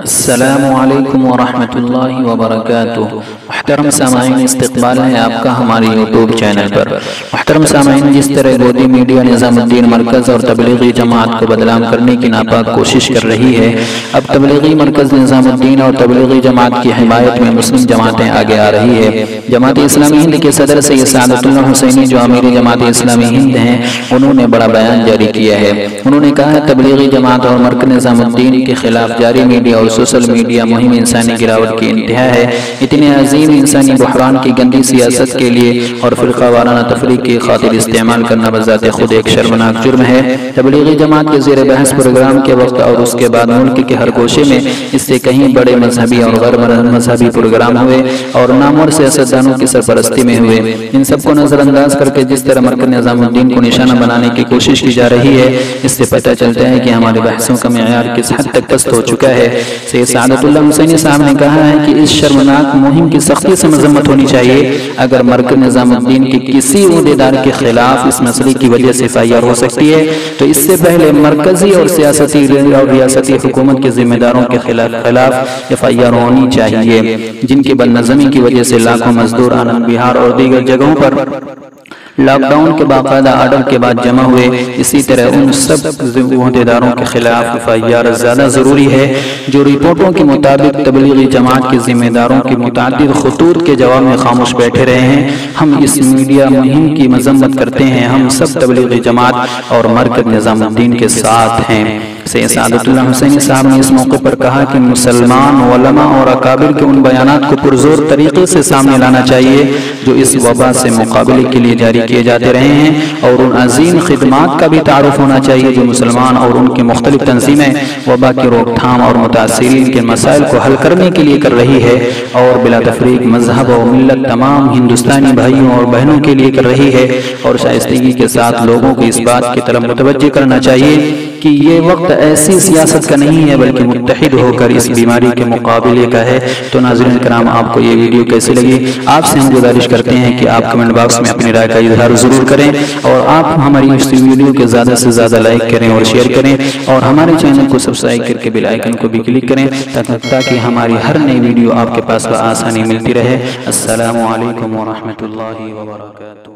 السلام علیکم ورحمۃ اللہ وبرکاتہ۔ محترم سامعین، استقبال ہے آپ کا ہماری یوٹیوب چینل پر۔ محترم سامعین، جس طرح گودی میڈیا نظام الدین مرکز اور تبلیغی جماعت کو بدنام کرنے کی ناپاک کوشش کر رہی ہے، اب تبلیغی مرکز نظام الدین اور تبلیغی جماعت کی حمایت میں مسلم جماعتیں آگے آ رہی ہے۔ جماعت اسلامی ہند کے صدر سید سعادت اللہ حسینی، جو امیر جماعت اسلامی ہند ہیں، انہوں نے بڑا بیان جاری کیا ہے۔ انہوں نے کہا ہے تبلیغی جماعت اور مرکز نظام الدین کے خلاف جاری میڈیا اور سوشل میڈیا مہم انسانی گراوٹ کی انتہا ہے۔ اتنے عظیم انسانی بحران کی گندی سیاست کے لیے اور فرقہ وارانہ تفریق کی خاطر استعمال کرنا بذات خود ایک شرمناک جرم ہے۔ تبلیغی جماعت کے زیر بحث پروگرام کے وقت اور اس کے بعد ملک کے ہر گوشے میں اس سے کہیں بڑے مذہبی اور غیر مذہبی پروگرام ہوئے اور نامور سیاستدانوں کی سرپرستی میں ہوئے۔ ان سب کو نظر انداز کر کے جس طرح مرکز نظام الدین کو نشانہ بنانے کی کوشش کی جا رہی ہے، اس سے پتہ چلتا ہے کہ ہمارے بحثوں کا معیار کس حد تک پست ہو چکا ہے۔ سید سعادت اللہ حسینی صاحب نے کہا ہے کہ اس شرمناک مہم کی سختی سے مذمت ہونی چاہیے۔ اگر مرکز نظام الدین کے کسی عہدیدار کے خلاف اس مسئلے کی وجہ سے FIR ہو سکتی ہے تو اس سے پہلے مرکزی اور سیاسی اور ریاستی حکومت کے ذمہ داروں کے خلاف FIR ہونی چاہیے، جن کی بدنظمی کی وجہ سے لاکھوں مزدور آنند بہار اور دیگر جگہوں پر لاک ڈاؤن کے باقاعدہ آرڈر کے بعد جمع ہوئے۔ اسی طرح ان سب عہدیداروں کے خلاف FIR زیادہ ضروری ہے جو رپورٹوں کے مطابق تبلیغی جماعت کے ذمہ داروں کی متعدد خطوط کے جواب میں خاموش بیٹھے رہے ہیں۔ ہم اس میڈیا مہم کی مذمت کرتے ہیں۔ ہم سب تبلیغی جماعت اور مرکز نظام الدین کے ساتھ ہیں۔ سید سعادت اللہ حسینی صاحب نے اس موقع پر کہا کہ مسلمان علماء اور اکابر کے ان بیانات کو پرزور طریقے سے سامنے لانا چاہیے جو اس وبا سے مقابلے کے لیے جاری کیے جاتے رہے ہیں، اور ان عظیم خدمات کا بھی تعارف ہونا چاہیے جو مسلمان اور ان کی مختلف تنظیمیں وبا کی روک تھام اور متاثرین کے مسائل کو حل کرنے کے لیے کر رہی ہے، اور بلا تفریق مذہب و ملت تمام ہندوستانی بھائیوں اور بہنوں کے لیے کر رہی ہے۔ اور شائستگی کے ساتھ لوگوں کو اس بات کی طرف متوجہ کرنا چاہیے کہ یہ وقت ایسی سیاست کا نہیں ہے بلکہ متحد ہو کر اس بیماری کے مقابلے کا ہے۔ تو ناظرین کرام، آپ کو یہ ویڈیو کیسے لگی؟ آپ سے ہم گزارش کرتے ہیں کہ آپ کمنٹ باکس میں اپنی رائے کا اظہار ضرور کریں، اور آپ ہماری اس ویڈیو کے زیادہ سے زیادہ لائک کریں اور شیئر کریں، اور ہمارے چینل کو سبسکرائب کر کے بیل آئیکن کو بھی کلک کریں تاکہ ہماری ہر نئی ویڈیو آپ کے پاس بآسانی ملتی رہے۔ السلام علیکم ورحمۃ اللہ وبرکاتہ۔